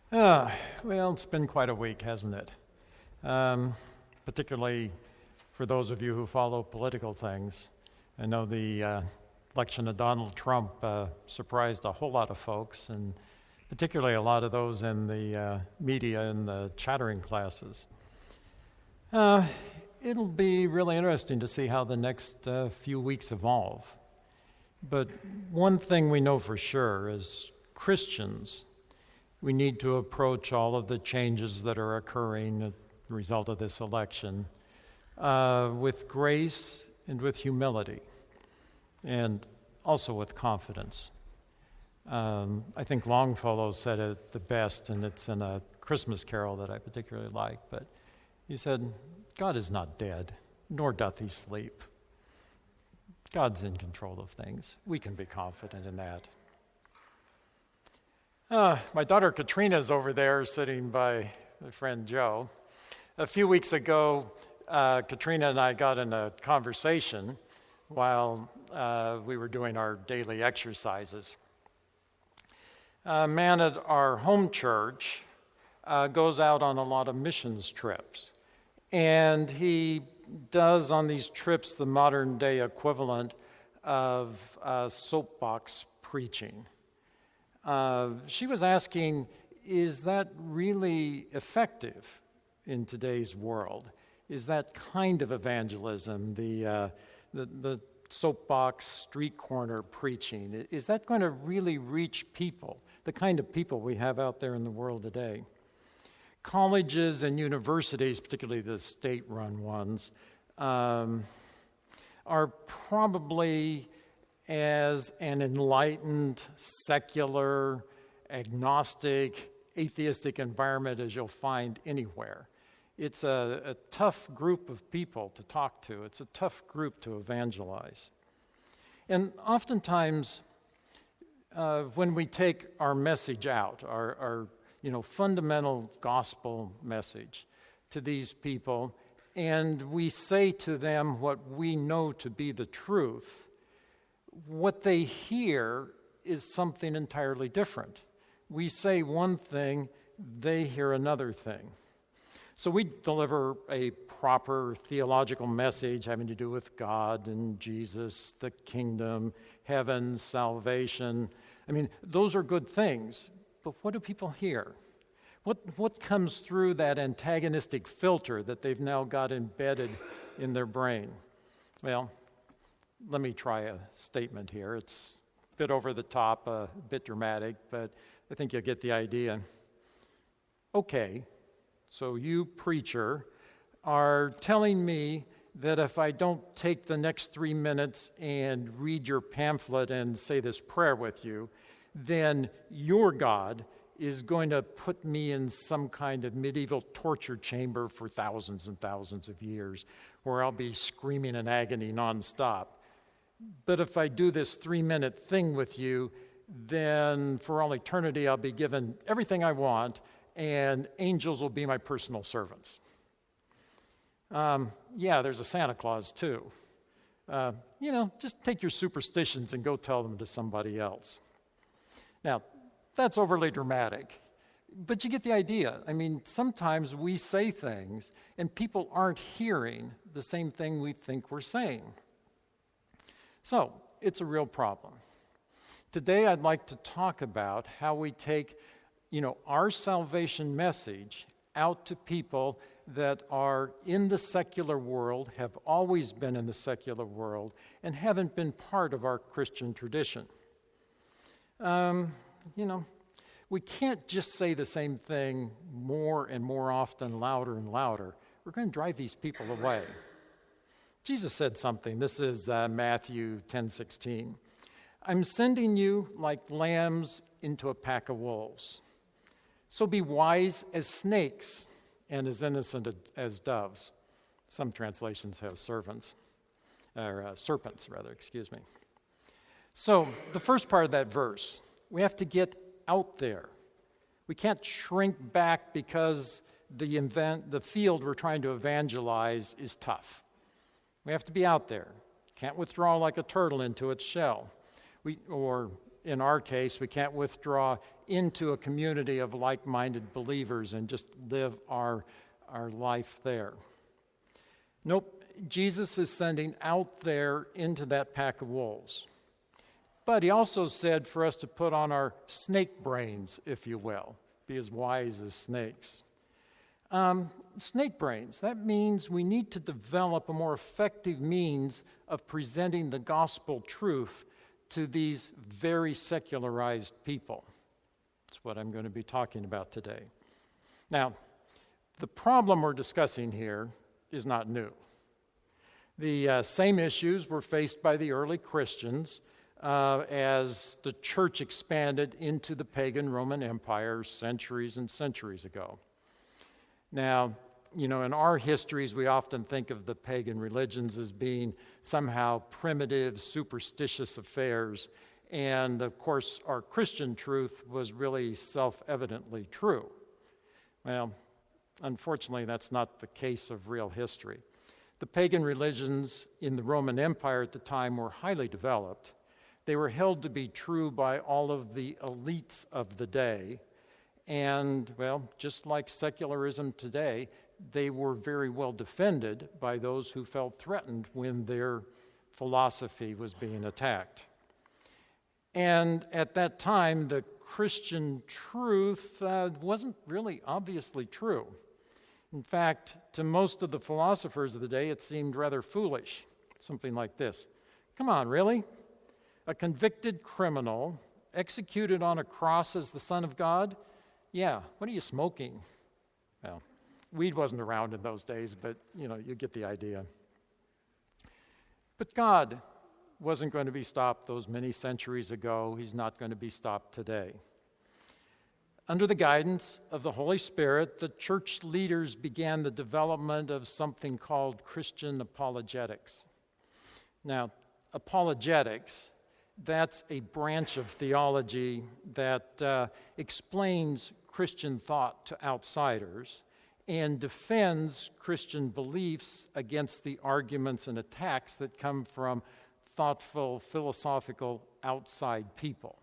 Well, it's been quite a week, hasn't it? Particularly for those of you who follow political things. I know the election of Donald Trump surprised a whole lot of folks, and particularly a lot of those in the media and the chattering classes. It'll be really interesting to see how the next few weeks evolve. But one thing we know for sure is Christians, we need to approach all of the changes that are occurring as a result of this election with grace and with humility, and also with confidence. I think Longfellow said it the best, and it's in a Christmas carol that I particularly like, but he said, "God is not dead, nor doth he sleep." God's in control of things. We can be confident in that. My daughter Katrina is over there sitting by my friend Joe. A few weeks ago, Katrina and I got in a conversation while we were doing our daily exercises. A man at our home church goes out on a lot of missions trips, and he does on these trips the modern day equivalent of soapbox preaching. She was asking, is that really effective in today's world? Is that kind of evangelism, the soapbox street corner preaching, is that going to really reach people, the kind of people we have out there in the world today? Colleges and universities, particularly the state-run ones, are probably as an enlightened, secular, agnostic, atheistic environment as you'll find anywhere. It's a tough group of people to talk to. It's a tough group to evangelize. And oftentimes, when we take our message out, our fundamental gospel message to these people, and we say to them what we know to be the truth, what they hear is something entirely different. We say one thing, they hear another thing. So we deliver a proper theological message having to do with God and Jesus, the kingdom, heaven, salvation. I mean, those are good things, but what do people hear? What comes through that antagonistic filter that they've now got embedded in their brain? Well, let me try a statement here. It's a bit over the top, a bit dramatic, but I think you'll get the idea. Okay, so you, preacher, are telling me that if I don't take the next 3 minutes and read your pamphlet and say this prayer with you, then your God is going to put me in some kind of medieval torture chamber for thousands and thousands of years, where I'll be screaming in agony nonstop. But if I do this 3-minute thing with you, then for all eternity I'll be given everything I want, and angels will be my personal servants. Yeah, there's a Santa Claus too. Just take your superstitions and go tell them to somebody else. Now, that's overly dramatic, but you get the idea. I mean, sometimes we say things and people aren't hearing the same thing we think we're saying. So, it's a real problem. Today I'd like to talk about how we take, our salvation message out to people that are in the secular world, have always been in the secular world, and haven't been part of our Christian tradition. We can't just say the same thing more and more often, louder and louder. We're going to drive these people away. Jesus said something. This is Matthew 10:16. I'm sending you like lambs into a pack of wolves. So be wise as snakes and as innocent as doves. Some translations have serpents, excuse me. So the first part of that verse, we have to get out there. We can't shrink back because the field we're trying to evangelize is tough. We have to be out there. Can't withdraw like a turtle into its shell. Or in our case, we can't withdraw into a community of like-minded believers and just live our life there. Nope, Jesus is sending out there into that pack of wolves. But he also said for us to put on our snake brains, if you will, be as wise as snakes. Snake brains, that means we need to develop a more effective means of presenting the gospel truth to these very secularized people. That's what I'm going to be talking about today. Now, the problem we're discussing here is not new. The same issues were faced by the early Christians as the church expanded into the pagan Roman Empire centuries and centuries ago. Now, in our histories, we often think of the pagan religions as being somehow primitive, superstitious affairs, and of course, our Christian truth was really self-evidently true. Well, unfortunately, that's not the case of real history. The pagan religions in the Roman Empire at the time were highly developed. They were held to be true by all of the elites of the day. And, well, just like secularism today, they were very well defended by those who felt threatened when their philosophy was being attacked. And at that time, the Christian truth wasn't really obviously true. In fact, to most of the philosophers of the day, it seemed rather foolish. Something like this. Come on, really? A convicted criminal executed on a cross as the Son of God? Yeah, what are you smoking? Well, weed wasn't around in those days, but, you get the idea. But God wasn't going to be stopped those many centuries ago. He's not going to be stopped today. Under the guidance of the Holy Spirit, the church leaders began the development of something called Christian apologetics. Now, apologetics, that's a branch of theology that explains Christian thought to outsiders and defends Christian beliefs against the arguments and attacks that come from thoughtful, philosophical, outside people.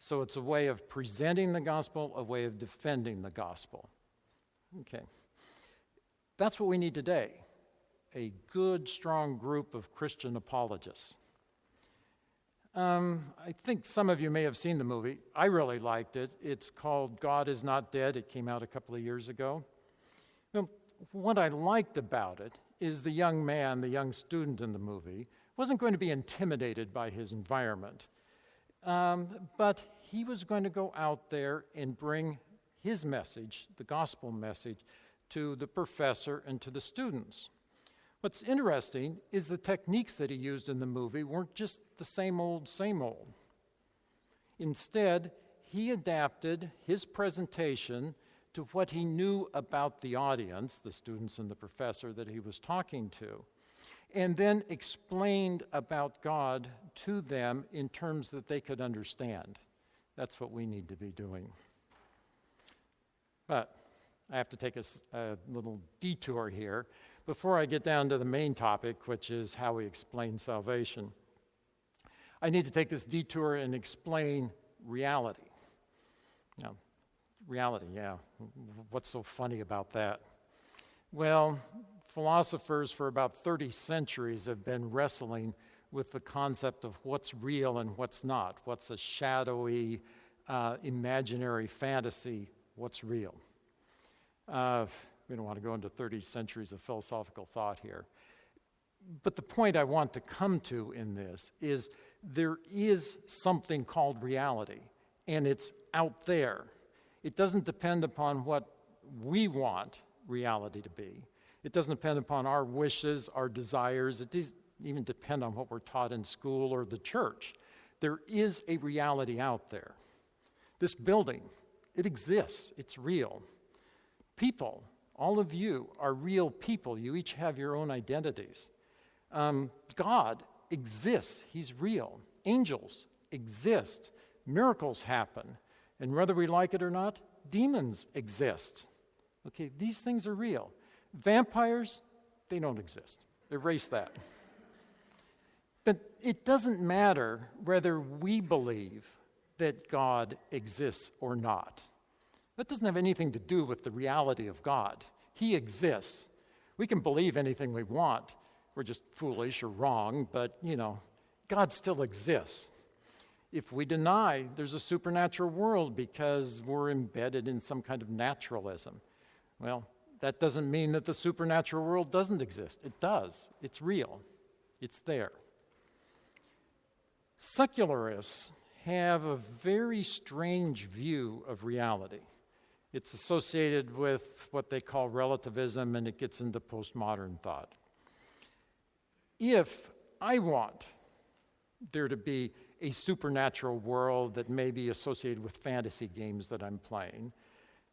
So it's a way of presenting the gospel, a way of defending the gospel. Okay. That's what we need today, a good, strong group of Christian apologists. I think some of you may have seen the movie. I really liked it. It's called God Is Not Dead. It came out a couple of years ago. What I liked about it is the young man, the young student in the movie, wasn't going to be intimidated by his environment. But he was going to go out there and bring his message, the gospel message, to the professor and to the students. What's interesting is the techniques that he used in the movie weren't just the same old, same old. Instead, he adapted his presentation to what he knew about the audience, the students and the professor that he was talking to, and then explained about God to them in terms that they could understand. That's what we need to be doing. But I have to take a little detour here before I get down to the main topic, which is how we explain salvation. I need to take this detour and explain reality. Now, reality, yeah. What's so funny about that? Well, philosophers for about 30 centuries have been wrestling with the concept of what's real and what's not. What's a shadowy, imaginary fantasy? What's real? We don't want to go into 30 centuries of philosophical thought here. But the point I want to come to in this is there is something called reality, and it's out there. It doesn't depend upon what we want reality to be. It doesn't depend upon our wishes, our desires. It doesn't even depend on what we're taught in school or the church. There is a reality out there. This building, it exists. It's real. People, all of you are real people. You each have your own identities. God exists. He's real. Angels exist. Miracles happen. And whether we like it or not, demons exist. Okay, these things are real. Vampires, they don't exist. Erase that. But it doesn't matter whether we believe that God exists or not. That doesn't have anything to do with the reality of God. He exists. We can believe anything we want. We're just foolish or wrong, but, God still exists. If we deny there's a supernatural world because we're embedded in some kind of naturalism, well, that doesn't mean that the supernatural world doesn't exist. It does. It's real. It's there. Secularists have a very strange view of reality. It's associated with what they call relativism, and it gets into postmodern thought. If I want there to be a supernatural world that may be associated with fantasy games that I'm playing,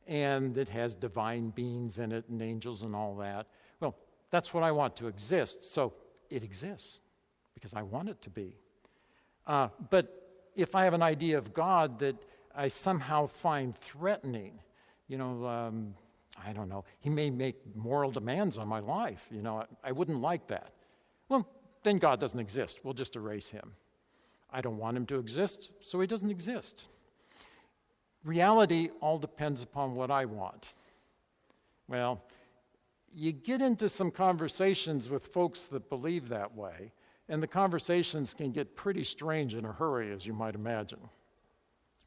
and that has divine beings in it and angels and all that, well, that's what I want to exist, so it exists because I want it to be. But if I have an idea of God that I somehow find threatening, I don't know, he may make moral demands on my life, I wouldn't like that. Well, then God doesn't exist. We'll just erase him. I don't want him to exist, so he doesn't exist. Reality all depends upon what I want. Well, you get into some conversations with folks that believe that way, and the conversations can get pretty strange in a hurry, as you might imagine.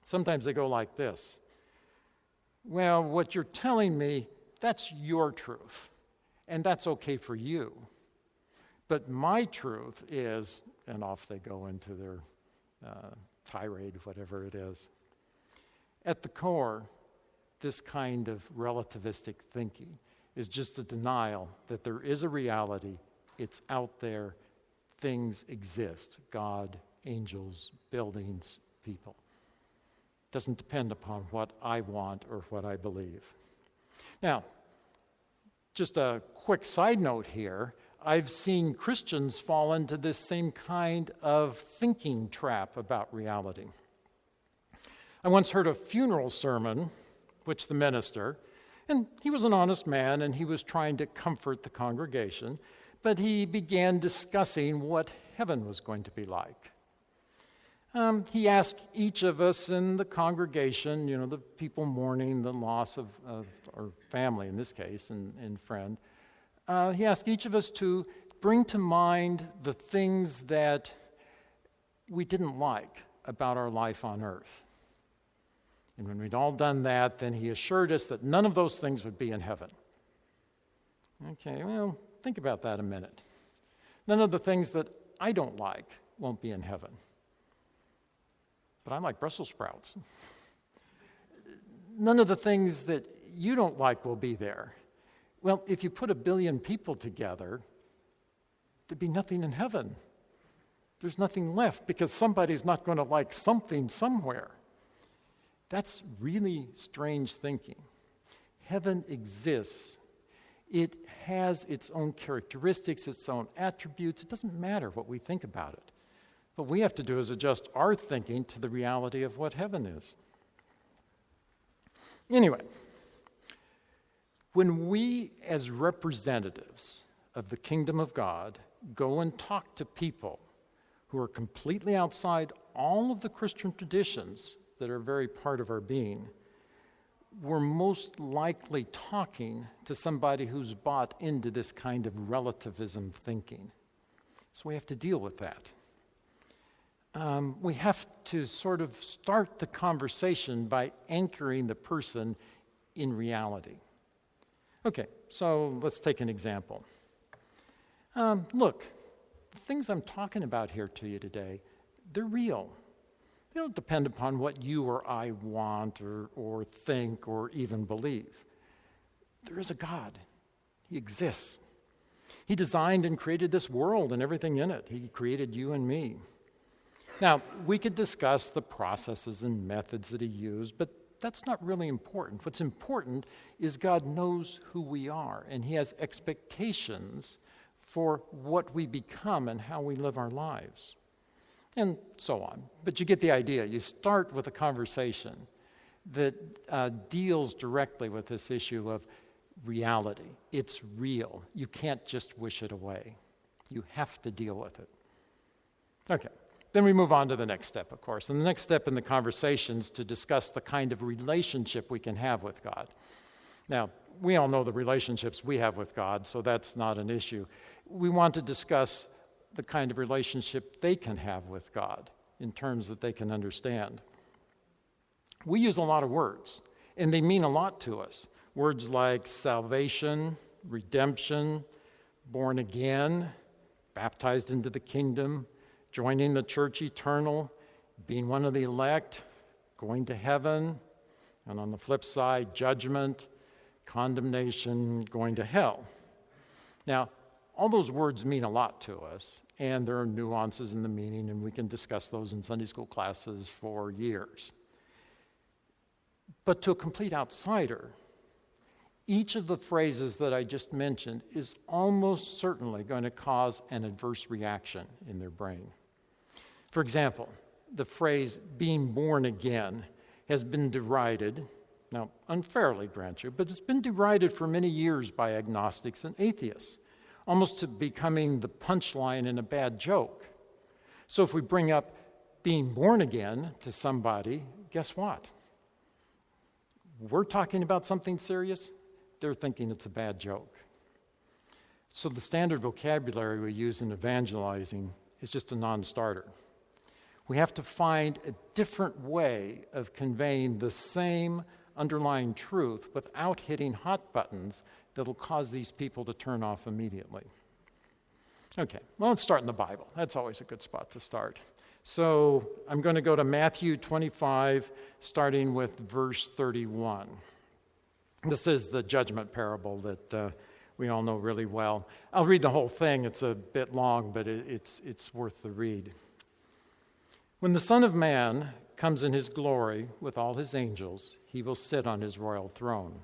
Sometimes they go like this. Well, what you're telling me, that's your truth, and that's okay for you. But my truth is, and off they go into their tirade, whatever it is. At the core, this kind of relativistic thinking is just a denial that there is a reality, it's out there, things exist, God, angels, buildings, people. It doesn't depend upon what I want or what I believe. Now, just a quick side note here, I've seen Christians fall into this same kind of thinking trap about reality. I once heard a funeral sermon, which the minister, and he was an honest man and he was trying to comfort the congregation, but he began discussing what heaven was going to be like. He asked each of us in the congregation, the people mourning the loss of our family in this case, and friend, he asked each of us to bring to mind the things that we didn't like about our life on earth. And when we'd all done that, then he assured us that none of those things would be in heaven. Okay, well, think about that a minute. None of the things that I don't like won't be in heaven. But I like Brussels sprouts. None of the things that you don't like will be there. Well, if you put 1 billion people together, there'd be nothing in heaven. There's nothing left because somebody's not going to like something somewhere. That's really strange thinking. Heaven exists. It has its own characteristics, its own attributes. It doesn't matter what we think about it. What we have to do is adjust our thinking to the reality of what heaven is. Anyway, when we as representatives of the kingdom of God go and talk to people who are completely outside all of the Christian traditions that are very part of our being, we're most likely talking to somebody who's bought into this kind of relativism thinking. So we have to deal with that. We have to sort of start the conversation by anchoring the person in reality. Okay, so let's take an example. Look, the things I'm talking about here to you today, they're real. They don't depend upon what you or I want or think or even believe. There is a God. He exists. He designed and created this world and everything in it. He created you and me. Now, we could discuss the processes and methods that he used, but that's not really important. What's important is God knows who we are, and he has expectations for what we become and how we live our lives, and so on. But you get the idea. You start with a conversation that deals directly with this issue of reality. It's real. You can't just wish it away. You have to deal with it. Okay, then we move on to the next step, of course. And the next step in the conversation is to discuss the kind of relationship we can have with God. Now, we all know the relationships we have with God, so that's not an issue. We want to discuss the kind of relationship they can have with God in terms that they can understand. We use a lot of words, and they mean a lot to us. Words like salvation, redemption, born again, baptized into the kingdom, joining the church eternal, being one of the elect, going to heaven, and on the flip side, judgment, condemnation, going to hell. Now, all those words mean a lot to us, and there are nuances in the meaning, and we can discuss those in Sunday school classes for years. But to a complete outsider, each of the phrases that I just mentioned is almost certainly going to cause an adverse reaction in their brain. For example, the phrase being born again has been derided, now unfairly, grant you, but it's been derided for many years by agnostics and atheists, almost to becoming the punchline in a bad joke. So if we bring up being born again to somebody, guess what? We're talking about something serious, they're thinking it's a bad joke. So the standard vocabulary we use in evangelizing is just a non-starter. We have to find a different way of conveying the same underlying truth without hitting hot buttons that'll cause these people to turn off immediately. Okay, well, let's start in the Bible. That's always a good spot to start. So I'm going to go to Matthew 25, starting with verse 31. This is the judgment parable that we all know really well. I'll read the whole thing. It's a bit long, but it's worth the read. When the Son of Man comes in his glory with all his angels, he will sit on his royal throne.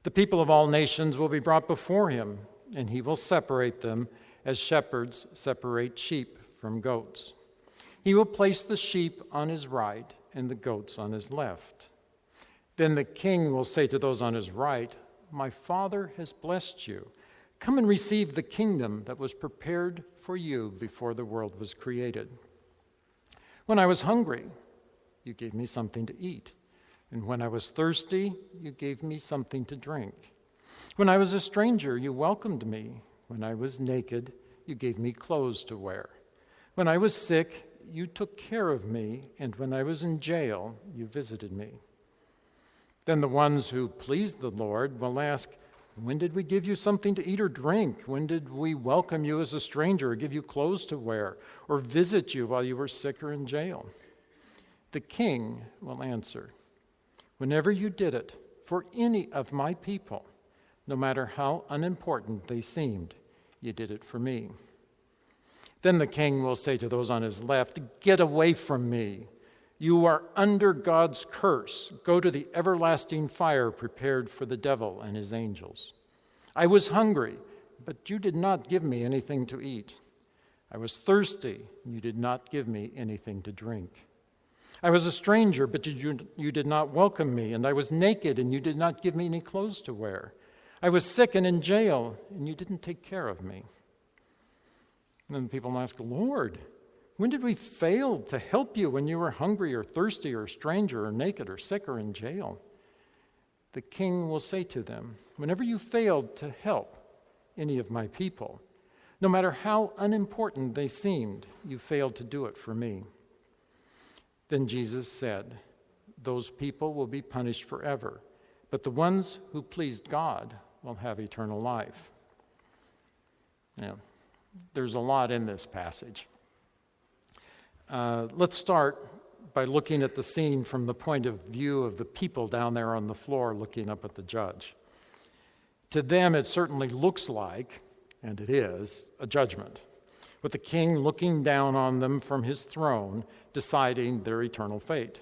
The people of all nations will be brought before him, and he will separate them as shepherds separate sheep from goats. He will place the sheep on his right and the goats on his left. Then the king will say to those on his right, "My Father has blessed you. Come and receive the kingdom that was prepared for you before the world was created. When I was hungry, you gave me something to eat. And when I was thirsty, you gave me something to drink. When I was a stranger, you welcomed me. When I was naked, you gave me clothes to wear. When I was sick, you took care of me. And when I was in jail, you visited me." Then the ones who pleased the Lord will ask, "When did we give you something to eat or drink? When did we welcome you as a stranger or give you clothes to wear or visit you while you were sick or in jail?" The king will answer, "Whenever you did it for any of my people, no matter how unimportant they seemed, you did it for me." Then the king will say to those on his left, "Get away from me. You are under God's curse. Go to the everlasting fire prepared for the devil and his angels. I was hungry, but you did not give me anything to eat. I was thirsty, and you did not give me anything to drink. I was a stranger, but you did not welcome me, and I was naked, and you did not give me any clothes to wear. I was sick and in jail, and you didn't take care of me." And then people ask, "Lord, when did we fail to help you when you were hungry or thirsty or a stranger or naked or sick or in jail?" The king will say to them, "Whenever you failed to help any of my people, no matter how unimportant they seemed, you failed to do it for me." Then Jesus said, "Those people will be punished forever, but the ones who pleased God will have eternal life." Now, there's a lot in this passage. Let's start by looking at the scene from the point of view of the people down there on the floor looking up at the judge. To them, it certainly looks like, and it is, a judgment, with the king looking down on them from his throne, deciding their eternal fate.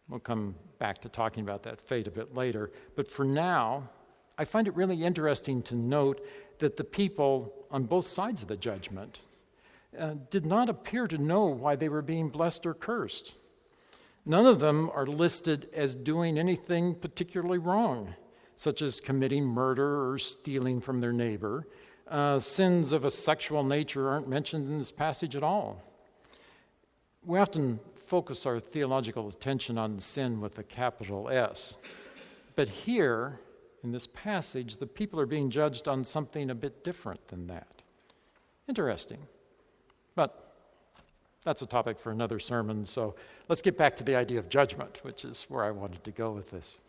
We'll come back to talking about that fate a bit later, but for now, I find it really interesting to note that the people on both sides of the judgment did not appear to know why they were being blessed or cursed. None of them are listed as doing anything particularly wrong, such as committing murder or stealing from their neighbor. Sins of a sexual nature aren't mentioned in this passage at all. We often focus our theological attention on sin with a capital S. But here, in this passage, the people are being judged on something a bit different than that. Interesting. But that's a topic for another sermon, so let's get back to the idea of judgment, which is where I wanted to go with this.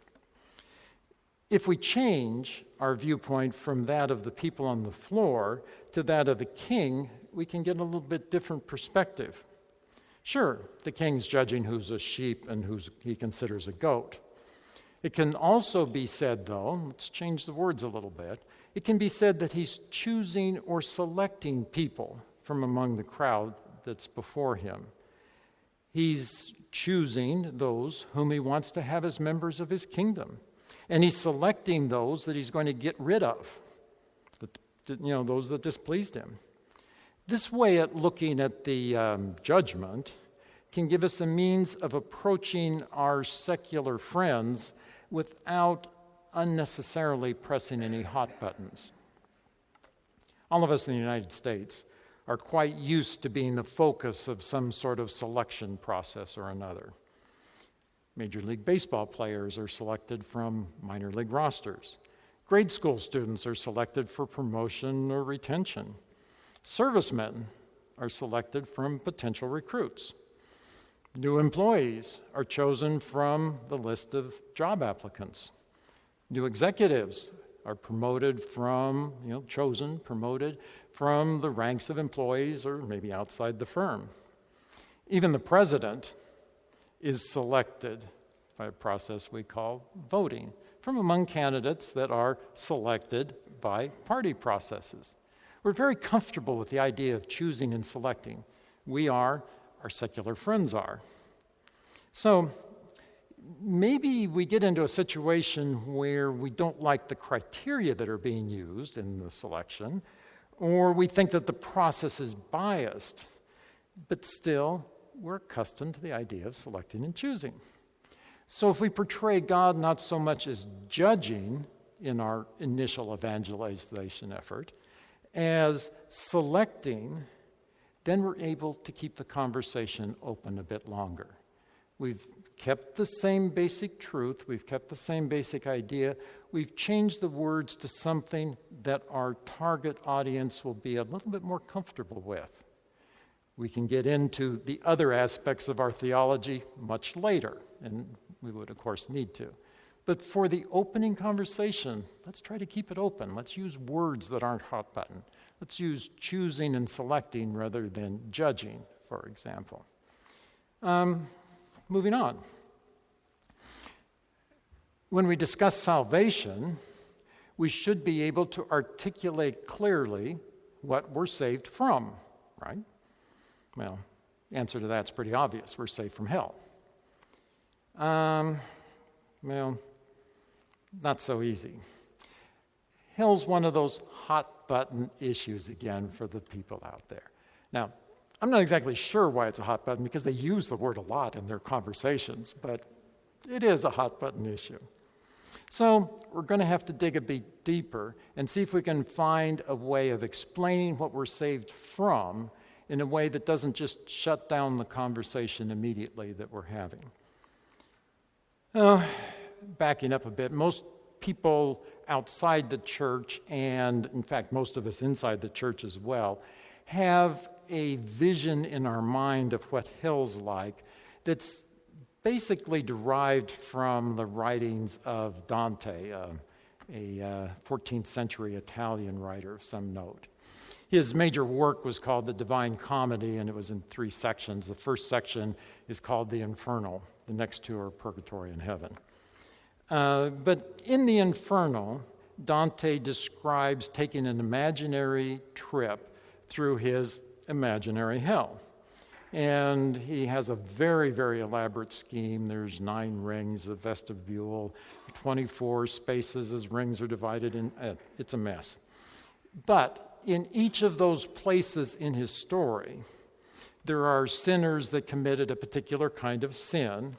If we change our viewpoint from that of the people on the floor to that of the king, we can get a little bit different perspective. Sure, the king's judging who's a sheep and who he considers a goat. It can also be said, though, let's change the words a little bit, it can be said that he's choosing or selecting people from among the crowd that's before him. He's choosing those whom he wants to have as members of his kingdom. And he's selecting those that he's going to get rid of, those that displeased him. This way at looking at the judgment can give us a means of approaching our secular friends without unnecessarily pressing any hot buttons. All of us in the United States are quite used to being the focus of some sort of selection process or another. Major League Baseball players are selected from minor league rosters. Grade school students are selected for promotion or retention. Servicemen are selected from potential recruits. New employees are chosen from the list of job applicants. New executives are promoted from the ranks of employees or maybe outside the firm. Even the president is selected by a process we call voting from among candidates that are selected by party processes. We're very comfortable with the idea of choosing and selecting. We are, our secular friends are. So maybe we get into a situation where we don't like the criteria that are being used in the selection, or we think that the process is biased, but still we're accustomed to the idea of selecting and choosing. So if we portray God not so much as judging in our initial evangelization effort, as selecting, then we're able to keep the conversation open a bit longer. We've kept the same basic truth, we've kept the same basic idea, we've changed the words to something that our target audience will be a little bit more comfortable with. We can get into the other aspects of our theology much later, and we would, of course, need to. But for the opening conversation, let's try to keep it open. Let's use words that aren't hot button. Let's use choosing and selecting rather than judging, for example. Moving on. When we discuss salvation, we should be able to articulate clearly what we're saved from, right? Well, the answer to that's pretty obvious. We're saved from hell. Well, not so easy. Hell's one of those hot-button issues again for the people out there. Now, I'm not exactly sure why it's a hot button because they use the word a lot in their conversations, but it is a hot-button issue. So we're going to have to dig a bit deeper and see if we can find a way of explaining what we're saved from in a way that doesn't just shut down the conversation immediately that we're having. Backing up a bit, most people outside the church, and in fact most of us inside the church as well, have a vision in our mind of what hell's like that's basically derived from the writings of Dante, a 14th century Italian writer of some note. His major work was called The Divine Comedy, and it was in 3 sections. The first section is called The Infernal. The next 2 are Purgatory and Heaven. But in The Infernal, Dante describes taking an imaginary trip through his imaginary hell. And he has a very, very elaborate scheme. There's 9 rings, a vestibule, 24 spaces as rings are divided in. It's a mess. But in each of those places in his story, there are sinners that committed a particular kind of sin,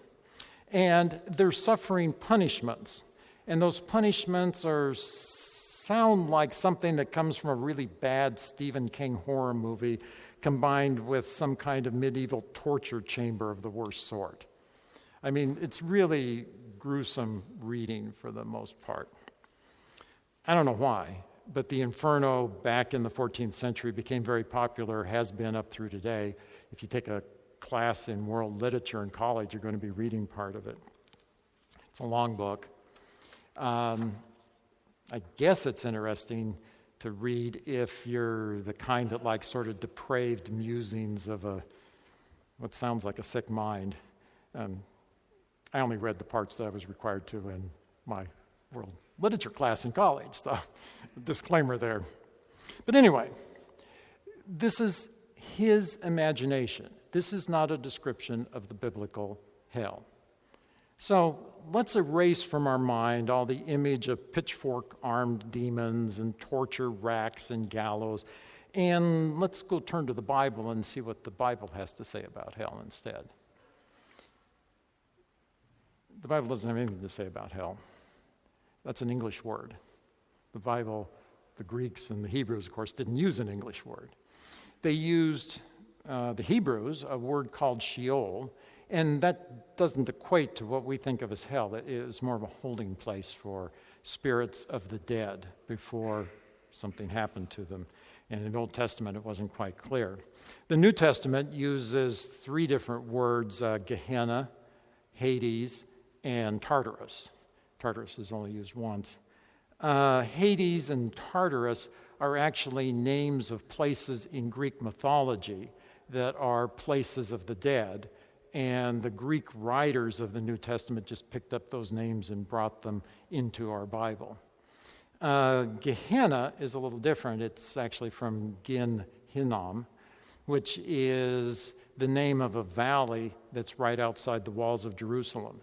and they're suffering punishments. And those punishments are sound like something that comes from a really bad Stephen King horror movie combined with some kind of medieval torture chamber of the worst sort. I mean, it's really gruesome reading for the most part. I don't know why, but the Inferno back in the 14th century became very popular, has been up through today. If you take a class in world literature in college, you're going to be reading part of it. It's a long book. I guess it's interesting to read if you're the kind that likes sort of depraved musings of what sounds like a sick mind. I only read the parts that I was required to in my world literature class in college, so disclaimer there. But anyway, this is his imagination. This is not a description of the biblical hell. So let's erase from our mind all the image of pitchfork-armed demons and torture racks and gallows, and let's go turn to the Bible and see what the Bible has to say about hell instead. The Bible doesn't have anything to say about hell. That's an English word. The Bible, the Greeks and the Hebrews, of course, didn't use an English word. They used, the Hebrews, a word called Sheol, and that doesn't equate to what we think of as hell. It is more of a holding place for spirits of the dead before something happened to them. And in the Old Testament, it wasn't quite clear. The New Testament uses three different words, Gehenna, Hades, and Tartarus. Tartarus is only used once. Hades and Tartarus are actually names of places in Greek mythology that are places of the dead, and the Greek writers of the New Testament just picked up those names and brought them into our Bible. Gehenna is a little different. It's actually from Gin Hinnom, which is the name of a valley that's right outside the walls of Jerusalem.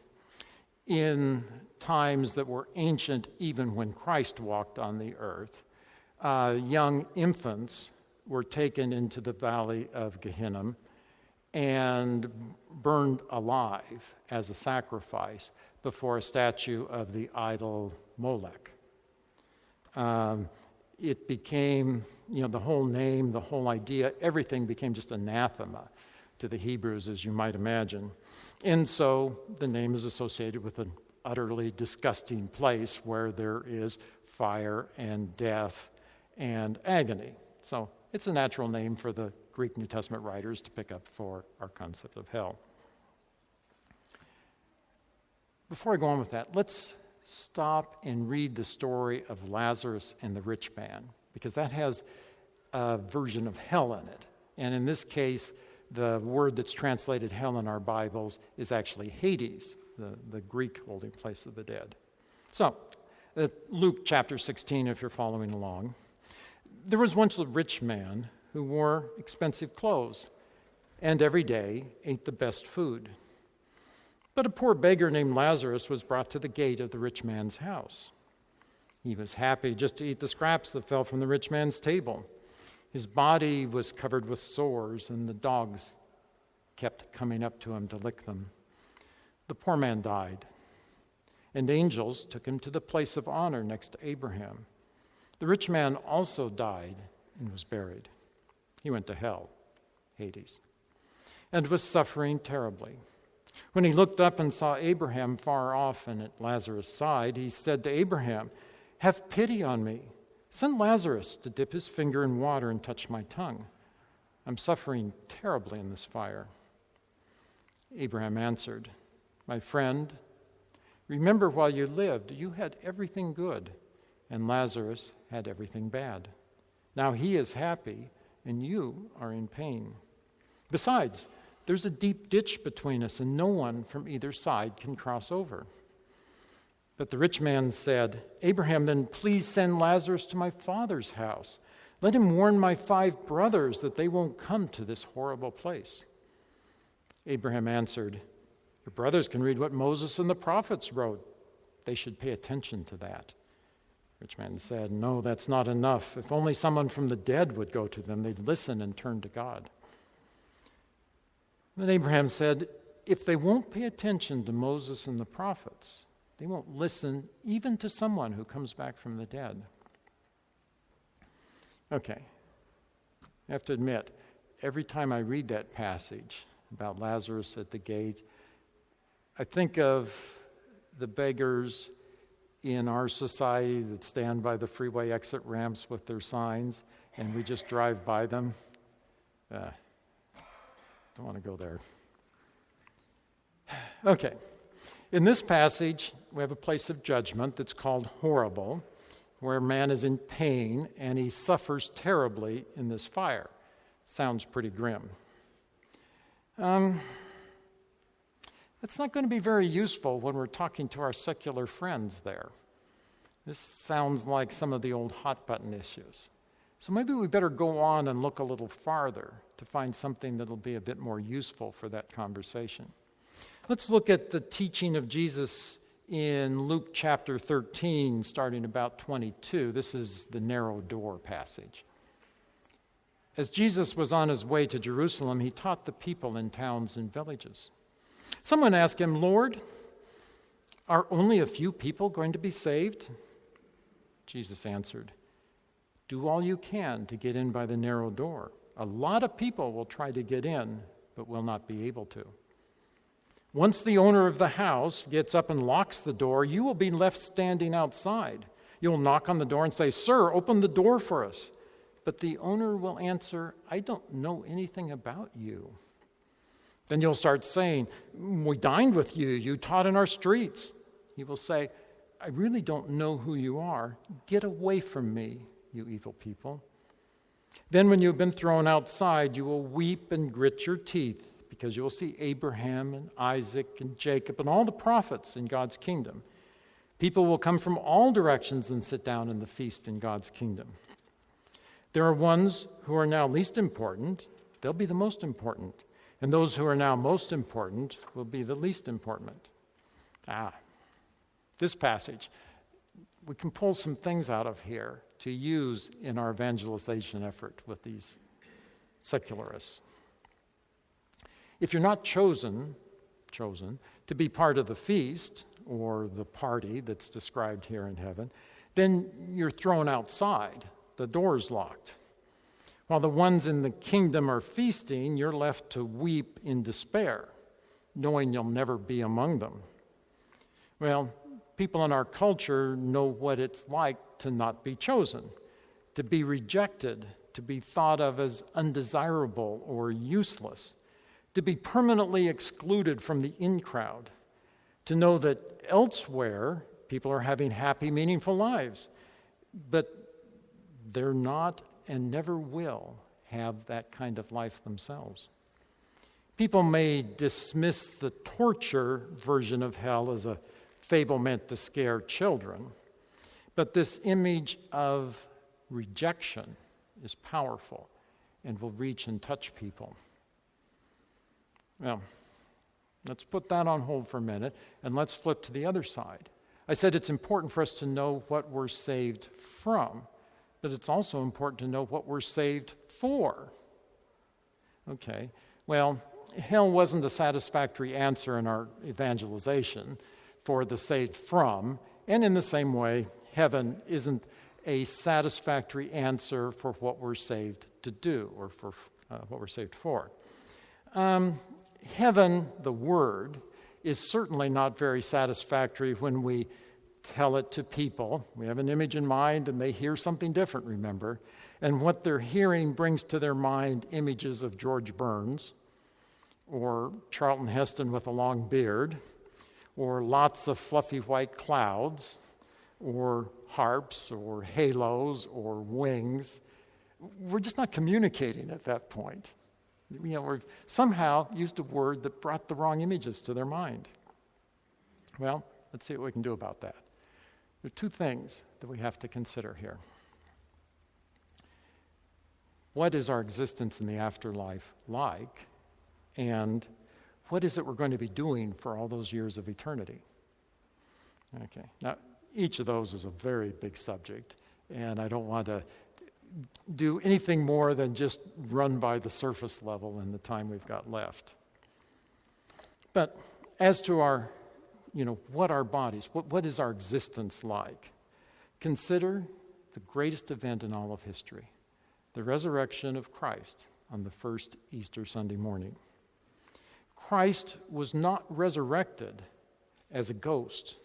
In times that were ancient, even when Christ walked on the earth, young infants were taken into the valley of Gehenna and burned alive as a sacrifice before a statue of the idol Molech. It became, the whole name, the whole idea, everything became just anathema to the Hebrews, as you might imagine. And so the name is associated with an utterly disgusting place where there is fire and death and agony. So it's a natural name for the Greek New Testament writers to pick up for our concept of hell. Before I go on with that, let's stop and read the story of Lazarus and the rich man, because that has a version of hell in it. And in this case, the word that's translated hell in our Bibles is actually Hades, the Greek holding place of the dead. So, Luke chapter 16, if you're following along. There was once a rich man who wore expensive clothes and every day ate the best food. But a poor beggar named Lazarus was brought to the gate of the rich man's house. He was happy just to eat the scraps that fell from the rich man's table. His body was covered with sores, and the dogs kept coming up to him to lick them. The poor man died, and angels took him to the place of honor next to Abraham. The rich man also died and was buried. He went to hell, Hades, and was suffering terribly. When he looked up and saw Abraham far off and at Lazarus' side, he said to Abraham, "Have pity on me. Send Lazarus to dip his finger in water and touch my tongue. I'm suffering terribly in this fire." Abraham answered, "My friend, remember while you lived, you had everything good, and Lazarus had everything bad. Now he is happy, and you are in pain. Besides, there's a deep ditch between us, and no one from either side can cross over." But the rich man said, "Abraham, then please send Lazarus to my father's house. Let him warn my 5 brothers that they won't come to this horrible place." Abraham answered, "Your brothers can read what Moses and the prophets wrote. They should pay attention to that." The rich man said, "No, that's not enough. If only someone from the dead would go to them, they'd listen and turn to God." Then Abraham said, "If they won't pay attention to Moses and the prophets, they won't listen even to someone who comes back from the dead." Okay. I have to admit, every time I read that passage about Lazarus at the gate, I think of the beggars in our society that stand by the freeway exit ramps with their signs, and we just drive by them. Don't want to go there. Okay. In this passage, we have a place of judgment that's called horrible, where man is in pain and he suffers terribly in this fire. Sounds pretty grim. It's not going to be very useful when we're talking to our secular friends there. This sounds like some of the old hot-button issues. So maybe we better go on and look a little farther to find something that'll be a bit more useful for that conversation. Let's look at the teaching of Jesus in Luke chapter 13, starting about 22. This is the narrow door passage. As Jesus was on his way to Jerusalem, he taught the people in towns and villages. Someone asked him, "Lord, are only a few people going to be saved?" Jesus answered, "Do all you can to get in by the narrow door. A lot of people will try to get in, but will not be able to. Once the owner of the house gets up and locks the door, you will be left standing outside. You'll knock on the door and say, 'Sir, open the door for us.' But the owner will answer, 'I don't know anything about you.' Then you'll start saying, 'We dined with you. You taught in our streets.' He will say, 'I really don't know who you are. Get away from me, you evil people.' Then when you've been thrown outside, you will weep and grit your teeth, because you will see Abraham and Isaac and Jacob and all the prophets in God's kingdom. People will come from all directions and sit down in the feast in God's kingdom. There are ones who are now least important. They'll be the most important. And those who are now most important will be the least important." This passage, we can pull some things out of here to use in our evangelization effort with these secularists. If you're not chosen to be part of the feast or the party that's described here in heaven, then you're thrown outside. The door's locked. While the ones in the kingdom are feasting, you're left to weep in despair, knowing you'll never be among them. Well, people in our culture know what it's like to not be chosen, to be rejected, to be thought of as undesirable or useless, to be permanently excluded from the in crowd, to know that elsewhere people are having happy, meaningful lives, but they're not and never will have that kind of life themselves. People may dismiss the torture version of hell as a fable meant to scare children, but this image of rejection is powerful and will reach and touch people. Well, let's put that on hold for a minute and let's flip to the other side. I said it's important for us to know what we're saved from, but it's also important to know what we're saved for. Okay, well, hell wasn't a satisfactory answer in our evangelization for the saved from, and in the same way, heaven isn't a satisfactory answer for what we're saved to do or for what we're saved for. Heaven, the word, is certainly not very satisfactory when we tell it to people. We have an image in mind and they hear something different, remember. And what they're hearing brings to their mind images of George Burns or Charlton Heston with a long beard or lots of fluffy white clouds or harps or halos or wings. We're just not communicating at that point. We've somehow used a word that brought the wrong images to their mind. Well, let's see what we can do about that. There are two things that we have to consider here. What is our existence in the afterlife like? And what is it we're going to be doing for all those years of eternity? Okay, now each of those is a very big subject, and I don't want to do anything more than just run by the surface level in the time we've got left. But as to our, what our bodies, what is our existence like? Consider the greatest event in all of history, the resurrection of Christ on the first Easter Sunday morning. Christ was not resurrected as a ghost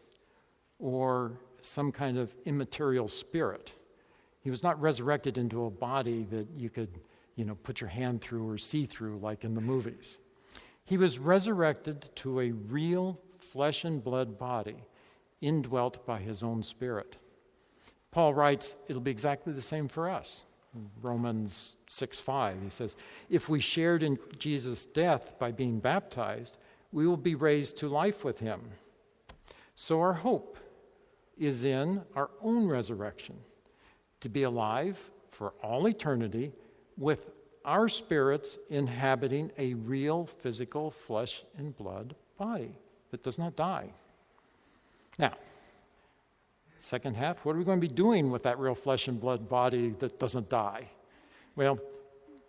or some kind of immaterial spirit. He was not resurrected into a body that you could, put your hand through or see through like in the movies. He was resurrected to a real flesh and blood body, indwelt by his own Spirit. Paul writes, it'll be exactly the same for us. Romans 6:5, he says, if we shared in Jesus' death by being baptized, we will be raised to life with him. So our hope is in our own resurrection, to be alive for all eternity with our spirits inhabiting a real physical flesh and blood body that does not die. Now, second half, what are we going to be doing with that real flesh and blood body that doesn't die? Well,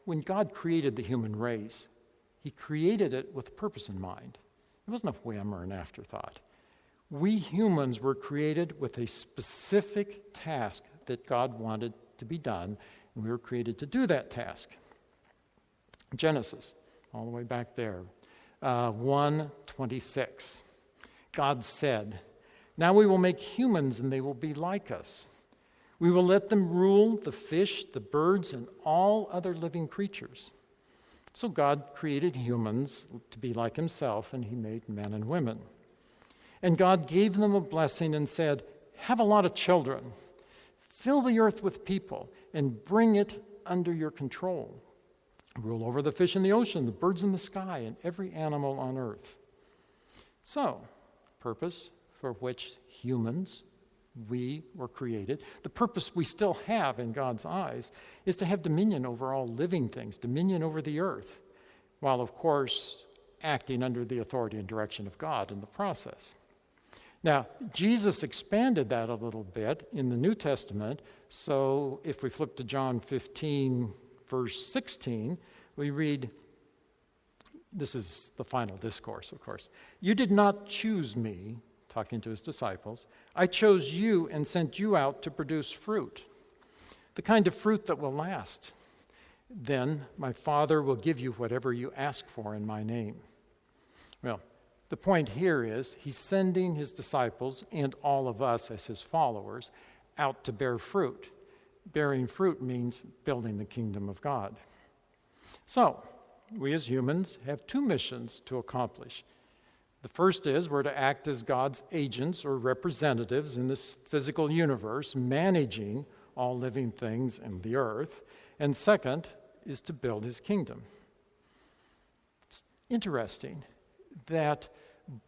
when God created the human race, he created it with a purpose in mind. It wasn't a whim or an afterthought. We humans were created with a specific task that God wanted to be done, and we were created to do that task. Genesis, all the way back there, 1:26. God said, now we will make humans and they will be like us. We will let them rule the fish, the birds, and all other living creatures. So God created humans to be like himself, and he made men and women. And God gave them a blessing and said, have a lot of children. Fill the earth with people and bring it under your control. Rule over the fish in the ocean, the birds in the sky, and every animal on earth. So, purpose for which humans, we were created, the purpose we still have in God's eyes, is to have dominion over all living things, dominion over the earth, while, of course, acting under the authority and direction of God in the process. Now, Jesus expanded that a little bit in the New Testament, so if we flip to John 15, verse 16, we read, this is the final discourse, of course. You did not choose me, talking to his disciples. I chose you and sent you out to produce fruit, the kind of fruit that will last. Then my Father will give you whatever you ask for in my name. Well, the point here is he's sending his disciples and all of us as his followers out to bear fruit. Bearing fruit means building the kingdom of God. So, we as humans have two missions to accomplish. The first is we're to act as God's agents or representatives in this physical universe, managing all living things in the earth. And second is to build his kingdom. It's interesting that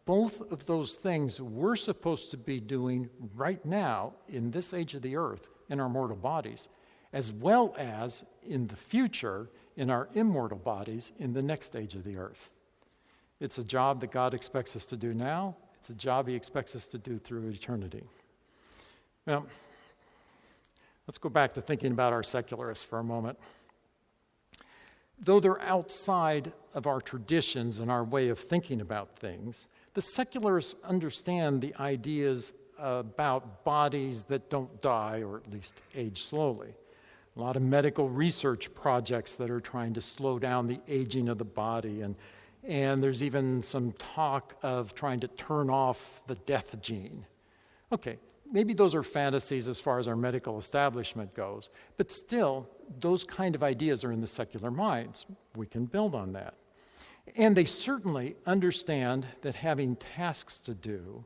both of those things we're supposed to be doing right now in this age of the earth in our mortal bodies, as well as in the future in our immortal bodies in the next age of the earth. It's a job that God expects us to do now. It's a job he expects us to do through eternity. Now, let's go back to thinking about our secularists for a moment. Though they're outside of our traditions and our way of thinking about things, the secularists understand the ideas about bodies that don't die, or at least age slowly. A lot of medical research projects that are trying to slow down the aging of the body, and there's even some talk of trying to turn off the death gene. Okay, maybe those are fantasies as far as our medical establishment goes, but still, those kind of ideas are in the secular minds. We can build on that. And they certainly understand that having tasks to do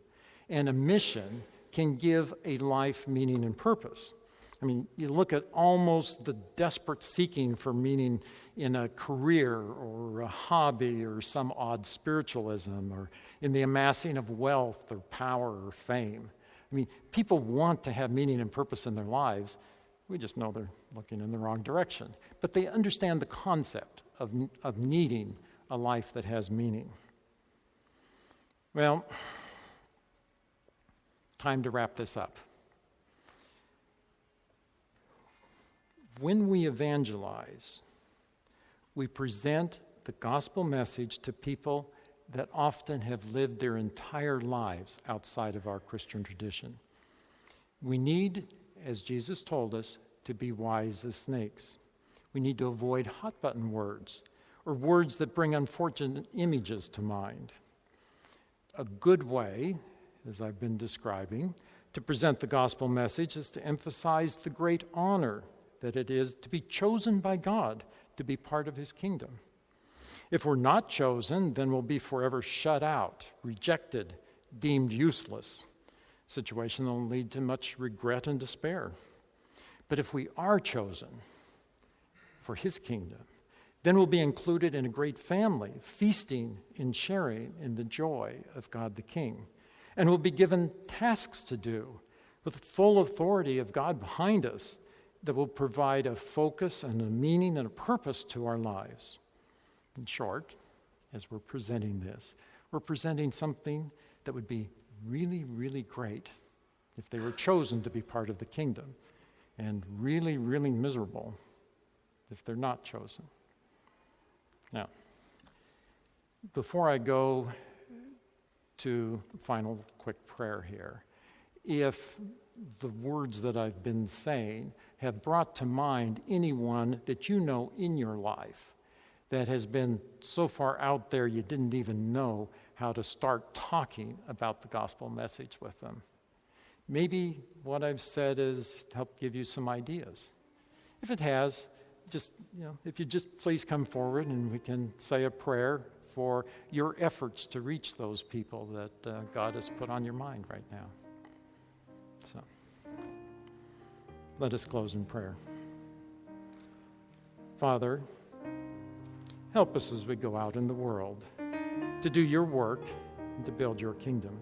and a mission can give a life meaning and purpose. I mean, you look at almost the desperate seeking for meaning in a career or a hobby or some odd spiritualism or in the amassing of wealth or power or fame. I mean, people want to have meaning and purpose in their lives. We just know they're looking in the wrong direction. But they understand the concept of needing a life that has meaning. Well, time to wrap this up. When we evangelize, we present the gospel message to people that often have lived their entire lives outside of our Christian tradition. We need, as Jesus told us, to be wise as snakes. We need to avoid hot-button words or words that bring unfortunate images to mind. A good way, as I've been describing, to present the gospel message is to emphasize the great honor that it is to be chosen by God to be part of his kingdom. If we're not chosen, then we'll be forever shut out, rejected, deemed useless. A situation that will lead to much regret and despair. But if we are chosen for his kingdom, then we'll be included in a great family, feasting and sharing in the joy of God the King. And we'll be given tasks to do with full authority of God behind us that will provide a focus and a meaning and a purpose to our lives. In short, as we're presenting this, we're presenting something that would be really, really great if they were chosen to be part of the kingdom, and really, really miserable if they're not chosen. Now, before I go to the final quick prayer here, if the words that I've been saying have brought to mind anyone that you know in your life that has been so far out there you didn't even know how to start talking about the gospel message with them, maybe what I've said has helped give you some ideas. If it has, if you just please come forward and we can say a prayer for your efforts to reach those people that God has put on your mind right now. So, let us close in prayer. Father, help us as we go out in the world to do your work and to build your kingdom.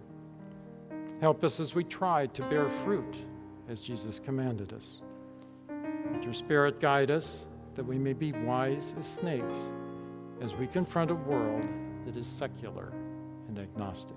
Help us as we try to bear fruit as Jesus commanded us. Let your Spirit guide us that we may be wise as snakes as we confront a world that is secular and agnostic.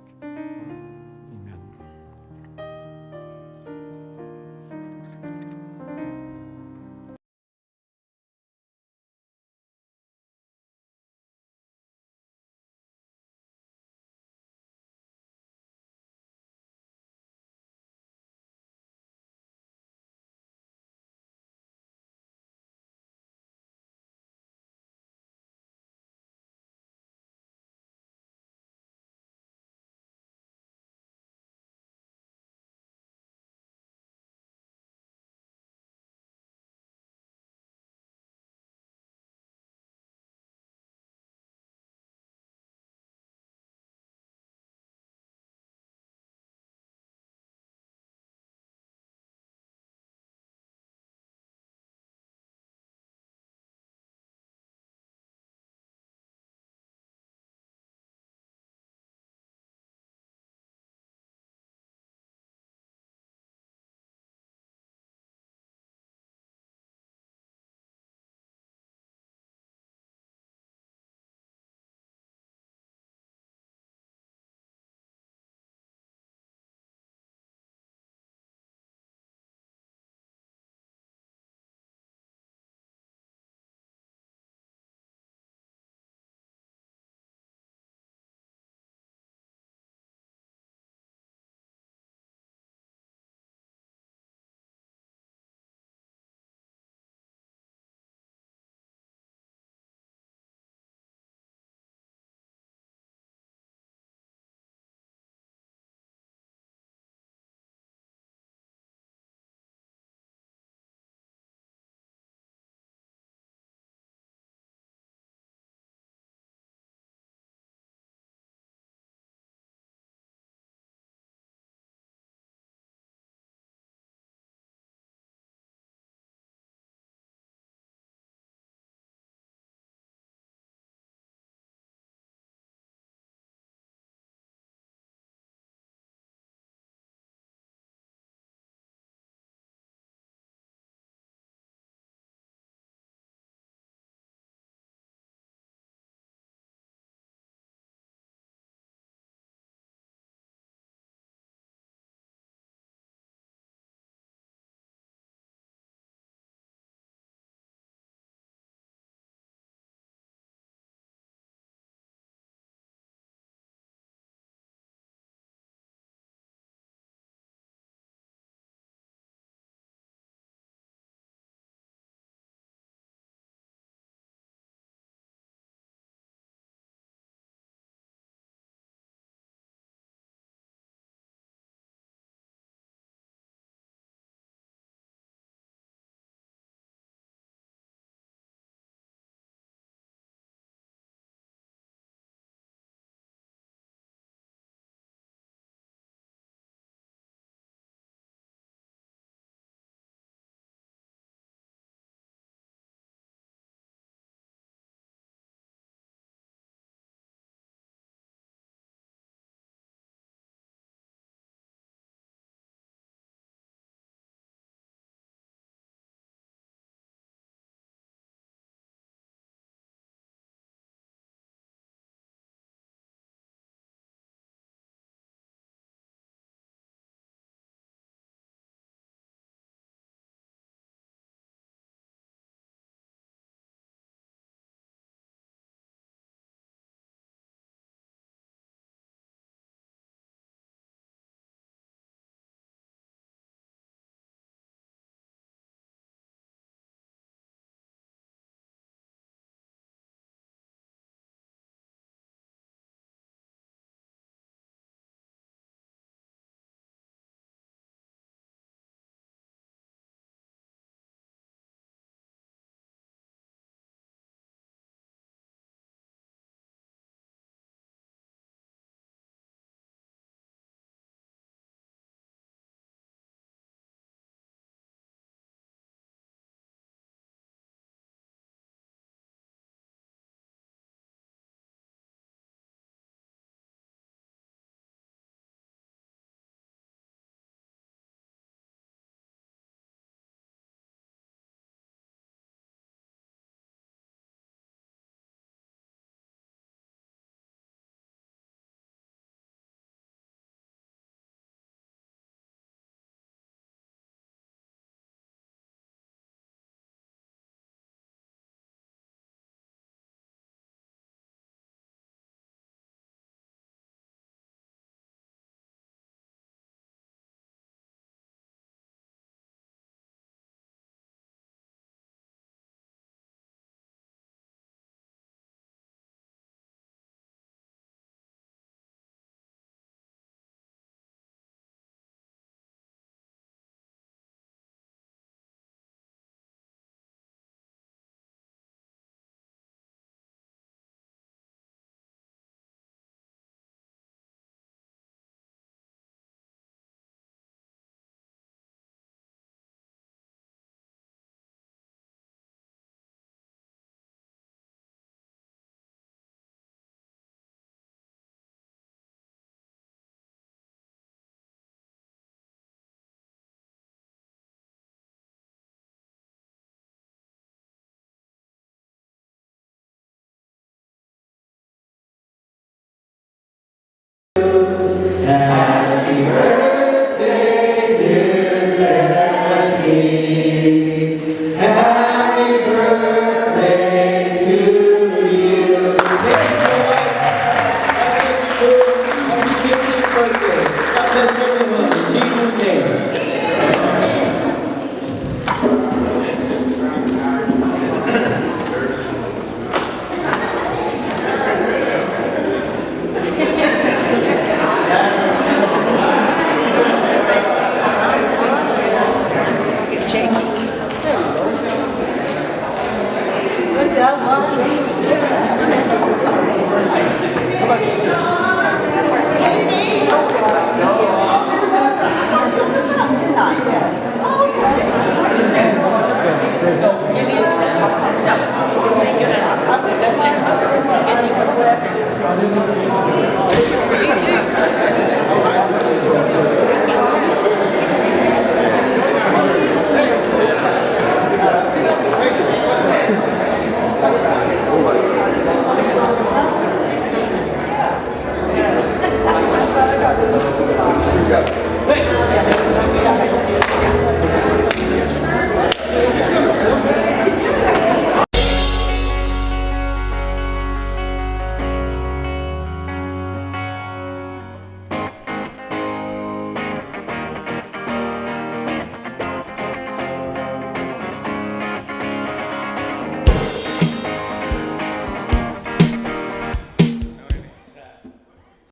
go.